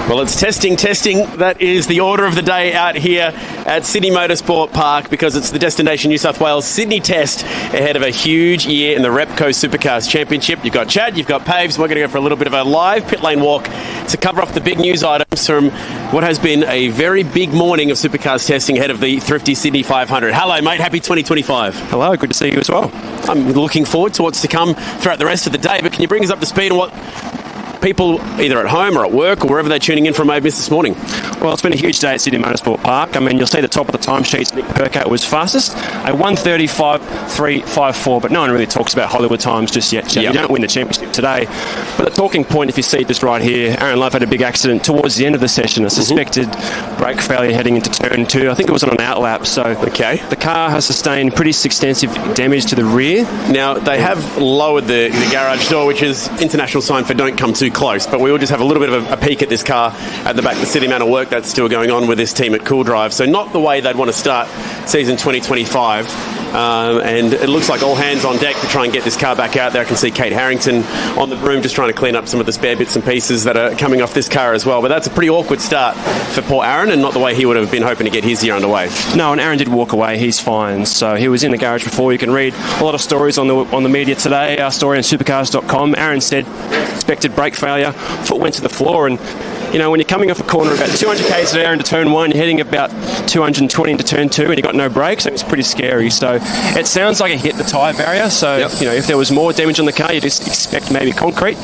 Well, it's testing. That is the order of the day out here at Sydney Motorsport Park, because it's the Destination New South Wales Sydney Test ahead of a huge year in the Repco Supercars Championship. You've got Chad, you've got Paves. We're going to go for a little bit of a live pit lane walk to cover off the big news items from what has been a very big morning of supercars testing ahead of the Thrifty Sydney 500. Hello, mate. Happy 2025. Hello. Good to see you as well. I'm looking forward to what's to come throughout the rest of the day, but can you bring us up to speed on what people either at home or at work or wherever they're tuning in from may have missed this morning? Well, it's been a huge day at Sydney Motorsport Park. I mean, you'll see the top of the timesheets. Nick Percat was fastest, a 1:35.354, but no one really talks about Hollywood times just yet. Yep. You don't win the championship today. But the talking point, if you see just right here, Aaron Love had a big accident towards the end of the session, a suspected brake failure heading into turn 2. I think it was on an outlap, so the car has sustained pretty extensive damage to the rear. Now, they have lowered the garage door, which is international sign for don't come too close, but we will just have a little bit of a peek at this car at the back to see the amount of work that's still going on with this team at Cool Drive. So not the way they'd want to start season 2025. And it looks like all hands on deck to try and get this car back out there. I can see Kate Harrington on the broom just trying to clean up some of the spare bits and pieces that are coming off this car as well. But that's a pretty awkward start for poor Aaron, and not the way he would have been hoping to get his year underway. No, and Aaron did walk away. He's fine. So he was in the garage before. You can read a lot of stories on the media today. Our story on supercars.com. Aaron said expected brake failure, foot went to the floor, and you know, when you're coming off a corner about 200 k's an hour into turn 1, you're heading about 220 into turn 2, and you've got no brakes, so it's pretty scary. So it sounds like it hit the tyre barrier. So you know, if there was more damage on the car, you just expect maybe concrete.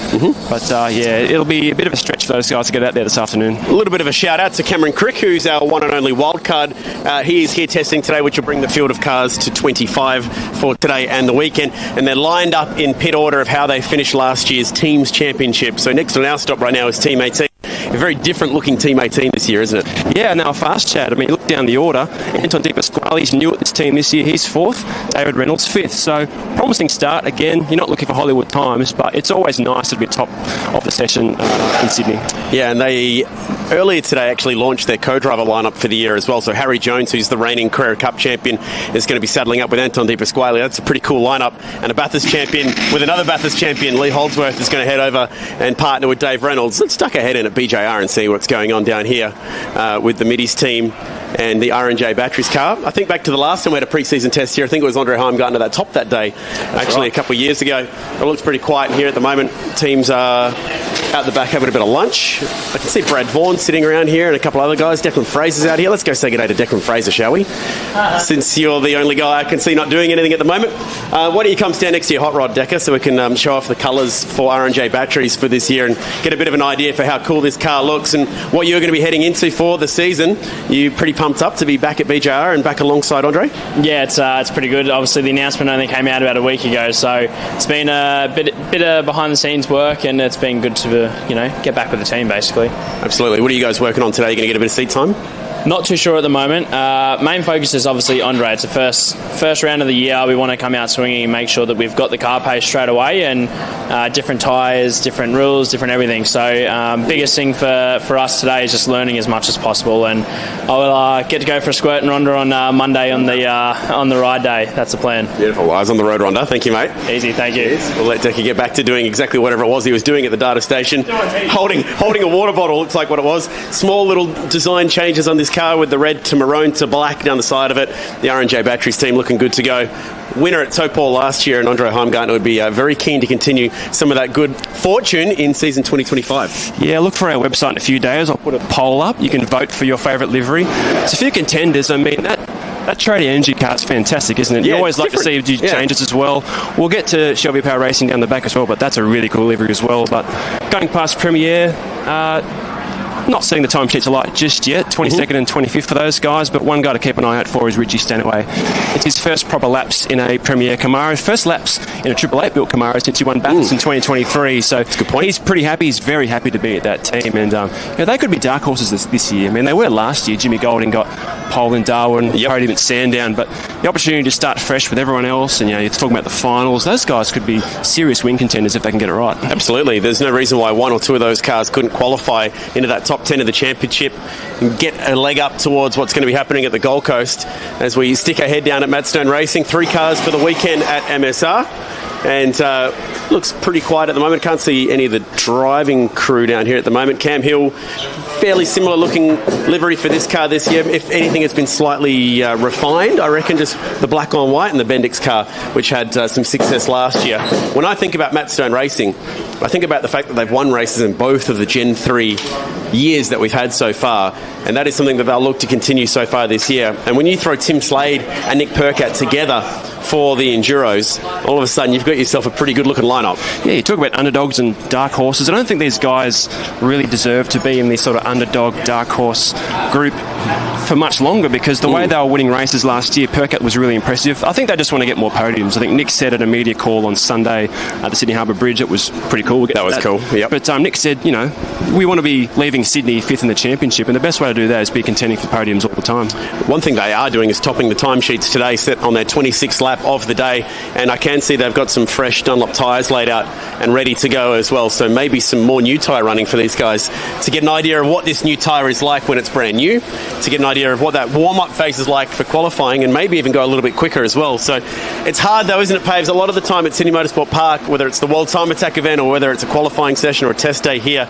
But yeah, it'll be a bit of a stretch for those guys to get out there this afternoon. A little bit of a shout out to Cameron Crick, who's our one and only wildcard. He is here testing today, which will bring the field of cars to 25 for today and the weekend. And they're lined up in pit order of how they finished last year's Teams Championship. So next on our stop right now is Team 18. A very different looking Team 18 this year, isn't it? Yeah, now a fast Chad. I mean, look down the order. Anton Di Pasquale's new at this team this year. He's 4th. David Reynolds 5th. So promising start. Again, you're not looking for Hollywood times, but it's always nice to be top of the session in Sydney. Yeah, and they earlier today actually launched their co-driver lineup for the year as well. So Harry Jones, who's the reigning Carrera Cup champion, is going to be saddling up with Anton Di Pasquale. That's a pretty cool lineup. And a Bathurst champion with another Bathurst champion, Lee Holdsworth, is going to head over and partner with Dave Reynolds. Let's duck ahead in at BJR and see what's going on down here with the Middies team and the R&J Batteries car. I think back to the last time we had a pre-season test here, I think it was Andre Heimgartner that topped that day, a couple of years ago. It looks pretty quiet here at the moment. Teams are out the back having a bit of lunch. I can see Brad Vaughan sitting around here and a couple other guys. Declan Fraser's out here. Let's go say good day to Declan Fraser, shall we? Since you're the only guy I can see not doing anything at the moment. Why don't you come stand next to your hot rod, Decker, so we can show off the colours for R&J Batteries for this year and get a bit of an idea for how cool this car looks and what you're going to be heading into for the season. You pretty pumped up to be back at BJR and back alongside Andre? Yeah, it's pretty good. Obviously, the announcement only came out about a week ago, so it's been a bit of behind-the-scenes work, and it's been good to get back with the team, basically. Absolutely. What are you guys working on today? You're going to get a bit of seat time? Not too sure at the moment. Main focus is obviously Andre. It's the first round of the year. We want to come out swinging and make sure that we've got the car pace straight away, and different tyres, different rules, different everything. So biggest thing for us today is just learning as much as possible, and I'll get to go for a squirt and Ronda on Monday on the ride day. That's the plan. Beautiful. Eyes on the road, Ronda. Thank you, mate. Easy, thank you. We'll let Decky get back to doing exactly whatever it was he was doing at the data station. Holding a water bottle, looks like what it was. Small little design changes on this car with the red to maroon to black down the side of it. The R&J Batteries team looking good to go. Winner at Topol last year, and Andre Heimgartner would be very keen to continue some of that good fortune in season 2025. Yeah, look for our website in a few days. I'll put a poll up. You can vote for your favourite livery. There's a few contenders. I mean, that Tradie Energy car is fantastic, isn't it? Yeah, you always like different. to see changes as well. We'll get to Shelby Power Racing down the back as well, but that's a really cool livery as well. But going past Premier, not setting the time sheets alight just yet, 22nd and 25th for those guys, but one guy to keep an eye out for is Richie Stanway. It's his first proper laps in a Premier Camaro, first laps in a Triple 8 built Camaro since he won Bathurst in 2023, so that's a good point. He's pretty happy, he's very happy to be at that team, and they could be dark horses this year. I mean, they were last year. Jimmy Golding got pole in Darwin, podium at Sandown, but the opportunity to start fresh with everyone else, and you're talking about the finals, those guys could be serious win contenders if they can get it right. Absolutely. There's no reason why one or two of those cars couldn't qualify into that top 10 of the championship and get a leg up towards what's going to be happening at the Gold Coast as we stick our head down at Maidstone Racing. 3 cars for the weekend at MSR. and looks pretty quiet at the moment. Can't see any of the driving crew down here at the moment. Cam Hill, fairly similar looking livery for this car this year. If anything, it's been slightly refined, I reckon, just the black on white and the Bendix car, which had some success last year. When I think about Matt Stone Racing, I think about the fact that they've won races in both of the Gen 3 years that we've had so far, and that is something that they'll look to continue so far this year. And when you throw Tim Slade and Nick Percat together for the Enduros, all of a sudden you've got yourself a pretty good looking lineup. Yeah, you talk about underdogs and dark horses. I don't think these guys really deserve to be in this sort of underdog, dark horse group for much longer, because the way they were winning races last year, Percat was really impressive. I think they just want to get more podiums. I think Nick said at a media call on Sunday at the Sydney Harbour Bridge, it was pretty cool. That was cool, yep. But Nick said, we want to be leaving Sydney fifth in the championship, and the best way to do that is be contending for podiums all the time. One thing they are doing is topping the timesheets today, set on their 26th lap of the day, and I can see they've got some fresh Dunlop tyres laid out and ready to go as well, so maybe some more new tyre running for these guys to get an idea of what this new tyre is like when it's brand new, to get an idea of what that warm-up phase is like for qualifying, and maybe even go a little bit quicker as well. So it's hard though, isn't it, Paves? A lot of the time at Sydney Motorsport Park, whether it's the World Time Attack event or whether it's a qualifying session or a test day here,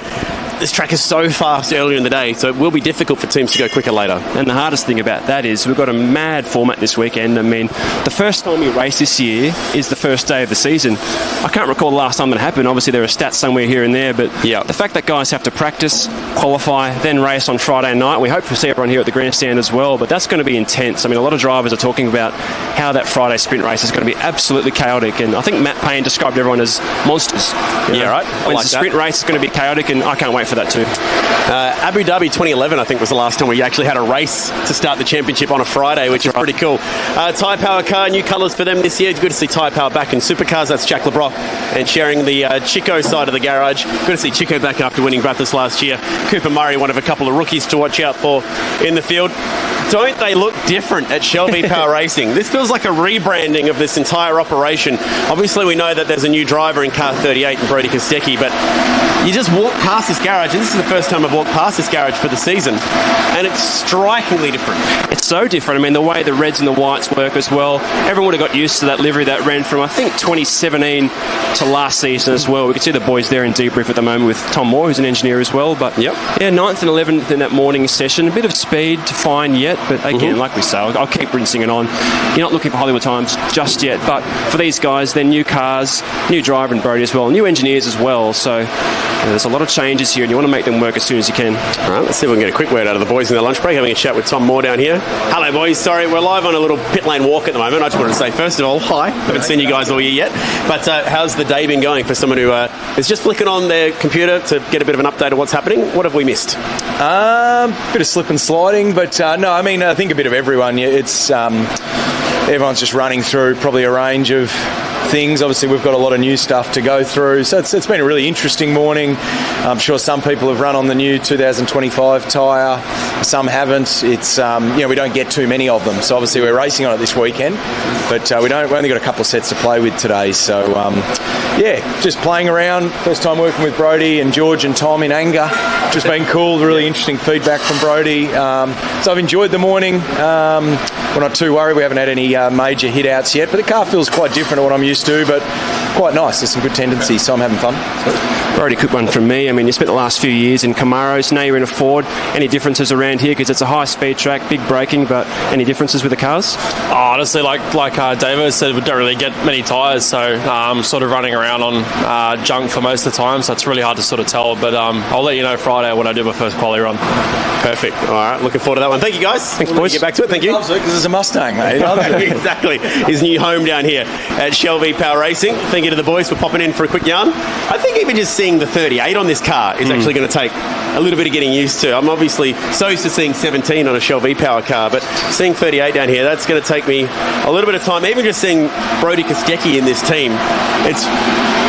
this track is so fast earlier in the day, so it will be difficult for teams to go quicker later. And the hardest thing about that is we've got a mad format this weekend. I mean, the first time we race this year is the first day of the season. I can't recall the last time that happened. Obviously, there are stats somewhere here and there, but the fact that guys have to practice, qualify, then race on Friday night, we hope to see everyone here at the grandstand as well, but that's going to be intense. I mean, a lot of drivers are talking about how that Friday sprint race is going to be absolutely chaotic, and I think Matt Payne described everyone as monsters. Yeah, right. When the sprint race is going to be chaotic, and I can't wait for that too. Abu Dhabi 2011, I think, was the last time we actually had a race to start the championship on a Friday, which is pretty cool. Tyre Power car, new colours for them this year. It's good to see Tyre Power back in Supercars. That's Jack LeBrock, and sharing the Chico side of the garage. Good to see Chico back after winning Bathurst last year. Cooper Murray, one of a couple of rookies to watch out for in the field. Don't they look different at Shelby Power Racing? This feels like a rebranding of this entire operation. Obviously, we know that there's a new driver in car 38 in Brody Kostecki, but you just walk past this garage, and this is the first time I've walked past this garage for the season, and it's strikingly different. It's so different. I mean, the way the reds and the whites work as well, everyone would have got used to that livery that ran from, I think, 2017 to last season as well. We can see the boys there in debrief at the moment with Tom Moore, who's an engineer as well. But 9th and 11th in that morning session. A bit of speed to find yet, but again, like we say, I'll keep rinsing it on. You're not looking for Hollywood times just yet, but for these guys, they're new cars, new driver in Brody as well, new engineers as well, so there's a lot of changes here, and you want to make them work as soon as you can. All right, let's see if we can get a quick word out of the boys in their lunch break. Having a chat with Tom Moore down here. Hello, boys. Sorry, we're live on a little pit lane walk at the moment. I just wanted to say, first of all, hi. Haven't seen you guys all year yet. But how's the day been going for someone who is just flicking on their computer to get a bit of an update of what's happening? What have we missed? Bit of slip and sliding, but no, I mean, I think a bit of everyone. It's everyone's just running through probably a range of things. Obviously, we've got a lot of new stuff to go through, so it's been a really interesting morning. I'm sure some people have run on the new 2025 tyre, some haven't. It's we don't get too many of them, so obviously we're racing on it this weekend, but we only got a couple of sets to play with today, so just playing around. First time working with Brody and George and Tom in anger, which has been cool. Really interesting feedback from Brody, so I've enjoyed the morning. We're not too worried. We haven't had any major hit outs yet, but the car feels quite different to what I'm used to, but quite nice. There's some good tendencies, so I'm having fun. Brody, quick one from me. I mean, you spent the last few years in Camaros, now you're in a Ford. Any differences around here? Because it's a high-speed track, big braking, but any differences with the cars? Honestly, like David said, we don't really get many tyres, so I'm sort of running around on junk for most of the time, so it's really hard to sort of tell, but I'll let you know Friday when I do my first quali run. Perfect. All right, looking forward to that one. Thank you, guys. Thanks, boys. Get back to it. Thank you. Loves it because it's a Mustang, mate. Exactly. His new home down here at Shelby Power Racing. Thank you to the boys for popping in for a quick yarn. I think even just seeing the 38 on this car is actually going to take a little bit of getting used to. I'm obviously so used to seeing 17 on a Shelby Power car, but seeing 38 down here, that's going to take me a little bit of time. Even just seeing Brody Kostecki in this team,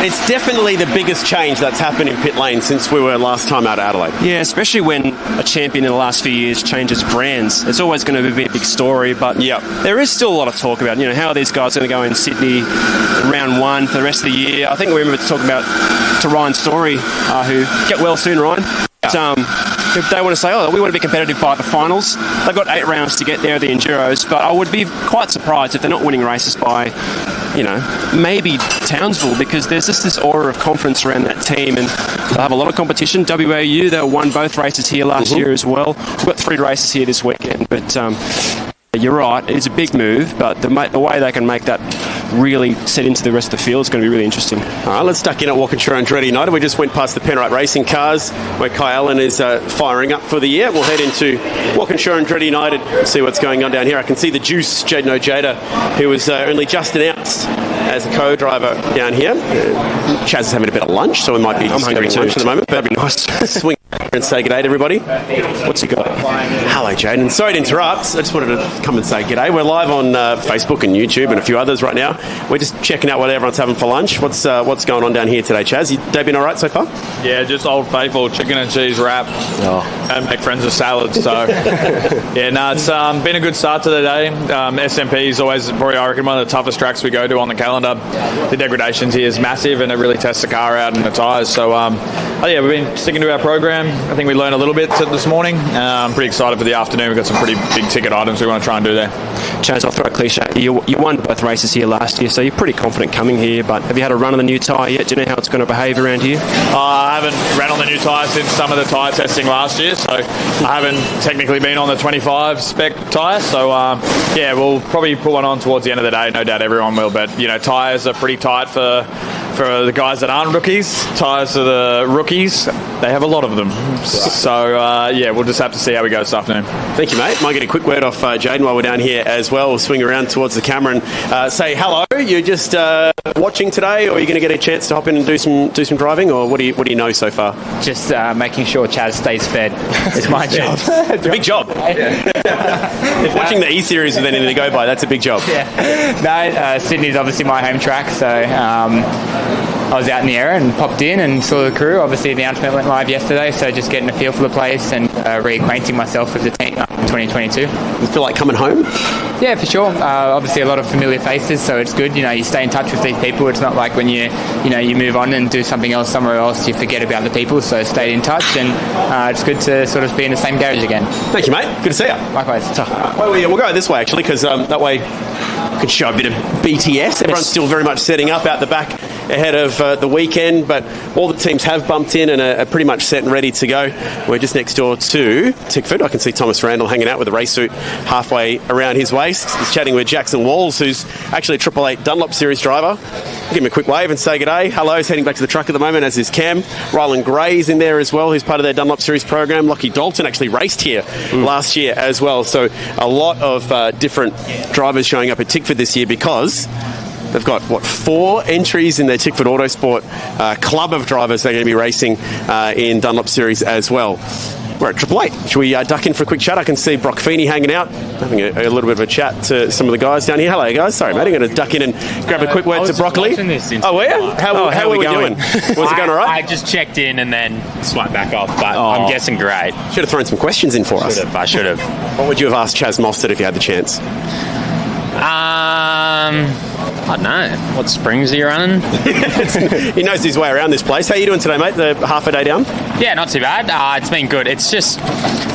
it's definitely the biggest change that's happened in pit lane since we were last time out of Adelaide. Yeah, especially when a champion in the last few years changes brands. It's always going to be a big story, but there is still a lot of talk about, how are these guys going to go in Sydney round one for the rest of the year. I think we remember talking about to Ryan Story, who get well soon, Ryan. If they want to say, we want to be competitive by the finals, they've got 8 rounds to get there, the Enduros, but I would be quite surprised if they're not winning races by maybe Townsville, because there's just this aura of confidence around that team, and they'll have a lot of competition. WAU, they won both races here last year as well. We've got 3 races here this weekend, but you're right, it's a big move, but the way they can make that really set into the rest of the field is going to be really interesting. All right, let's duck in at Walkinshaw and Andretti United. We just went past the Penrite Racing cars where Kai Allen is firing up for the year. We'll head into Walkinshaw and Andretti United and see what's going on down here. I can see the Juice, Jaden Ojeda, who was only just announced as a co-driver down here. Chaz is having a bit of lunch, so we might be I'm hungry too lunch at the moment. That'd be nice. Swing and say g'day to everybody. What's he got? Hello, Jaden. Sorry to interrupt. I just wanted to come and say g'day. We're live on Facebook and YouTube and a few others right now. We're just checking out what everyone's having for lunch. What's going on down here today, Chaz? Your day been all right so far? Yeah, just old faithful chicken and cheese wrap. And make friends with salads. So, it's been a good start to the day. SMP is always probably, I reckon, one of the toughest tracks we go to on the calendar. The degradations here is massive, and it really tests the car out and the tyres. So, we've been sticking to our program. I think we learned a little bit this morning. I'm pretty excited for the afternoon. We've got some pretty big ticket items we want to try and do there. Chaz, I'll throw a cliche. You won both races here last year, so you're pretty confident coming here, but have you had a run on the new tyre yet? Do you know how it's going to behave around here? I haven't ran on the new tyre since some of the tyre testing last year, so I haven't technically been on the 25 spec tyre. So, we'll probably put one on towards the end of the day. No doubt everyone will, but, tyres are pretty tight for the guys that aren't rookies. Tyres are the rookies. They have a lot of them. So, we'll just have to see how we go this afternoon. Thank you, mate. Might get a quick word off Jaden while we're down here as well. We'll swing around towards the camera and say hello. You're just watching today, or are you going to get a chance to hop in and do some driving, or what do you know so far? Just making sure Chaz stays fed is my job. It's a big job. If watching the E-Series with anything to go by, that's a big job. Sydney's obviously my home track, so I was out in the area and popped in and saw the crew. Obviously, the announcement went live yesterday, so just getting a feel for the place and reacquainting myself with the team in 2022. You feel like coming home? Yeah, for sure. Obviously, a lot of familiar faces, so it's good. You stay in touch with these people. It's not like when you move on and do something else somewhere else, you forget about the people. So stay in touch, and it's good to sort of be in the same garage again. Thank you, mate. Good to see you. Likewise. We'll go this way actually, because that way we can show a bit of BTS. Everyone's still very much setting up out the back ahead of the weekend, but all the teams have bumped in and are pretty much set and ready to go. We're just next door to Tickford. I can see Thomas Randall hanging out with a race suit halfway around his waist. He's chatting with Jackson Walls, who's actually a 888 Dunlop Series driver. Give him a quick wave and say g'day. Hello, he's heading back to the truck at the moment, as is Cam. Ryland Gray's in there as well, who's part of their Dunlop Series program. Lockie Dalton actually raced here last year as well. So a lot of different drivers showing up at Tickford this year, because they've got, 4 entries in their Tickford Autosport club of drivers they're going to be racing in Dunlop Series as well. We're at 888. Should we duck in for a quick chat? I can see Brock Feeney hanging out, having a little bit of a chat to some of the guys down here. Hello, guys. Sorry, mate. I'm going to duck in and grab a quick word to Broccoli. Oh, were you? How are we doing? Was it going all right? I just checked in and then swiped back off, but I'm guessing great. Should have thrown some questions in for us. I should have. What would you have asked Chaz Mostert if you had the chance? I don't know. What springs are you running? He knows his way around this place. How are you doing today, mate? The half a day down? Yeah, not too bad. It's been good. It's just,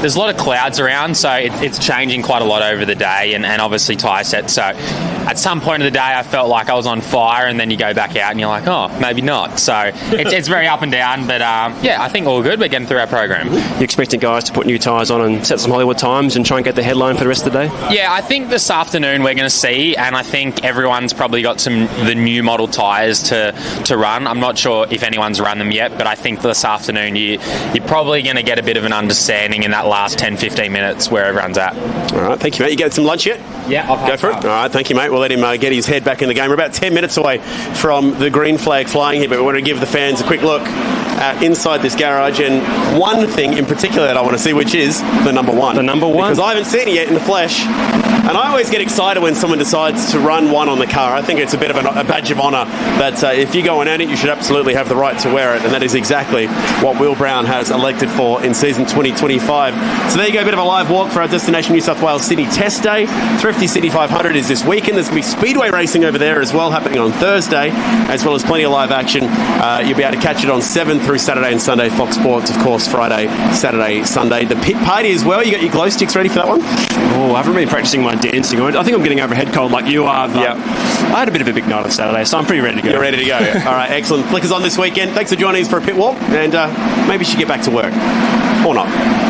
there's a lot of clouds around, so it's changing quite a lot over the day, and obviously tyre sets. So at some point of the day, I felt like I was on fire, and then you go back out and you're like, oh, maybe not. So it's very up and down, but I think all good. We're getting through our program. You expecting guys to put new tyres on and set some Hollywood times and try and get the headline for the rest of the day? Yeah, I think this afternoon we're going to see, and I think everyone's probably got the new model tyres to run. I'm not sure if anyone's run them yet, but I think this afternoon you're probably going to get a bit of an understanding in that last 10-15 minutes where everyone's at. All right, thank you, mate. You get some lunch yet? Yeah, I'll go for it. All right, thank you, mate. We'll let him get his head back in the game. We're about 10 minutes away from the green flag flying here, but we want to give the fans a quick look inside this garage, and one thing in particular that I want to see, which is the number one. The number one? Because I haven't seen it yet in the flesh, and I always get excited when someone decides to run one on the car. I think it's a bit of a badge of honour that if you go and earn it, you should absolutely have the right to wear it, and that is exactly what Will Brown has elected for in season 2025. So there you go, a bit of a live walk for our Destination New South Wales Sydney Test Day. Thrifty City 500 is this weekend. There's going to be speedway racing over there as well, happening on Thursday, as well as plenty of live action. You'll be able to catch it on 7th through Saturday and Sunday, Fox Sports, of course, Friday, Saturday, Sunday. The pit party as well. You got your glow sticks ready for that one? Oh, I haven't been practicing my dancing. I think I'm getting over head cold like you are. But Yep. I had a bit of a big night on Saturday, so I'm pretty ready to go. You're ready to go. All right, excellent. Flickers on this weekend. Thanks for joining us for a pit walk, and maybe you should get back to work. Or not.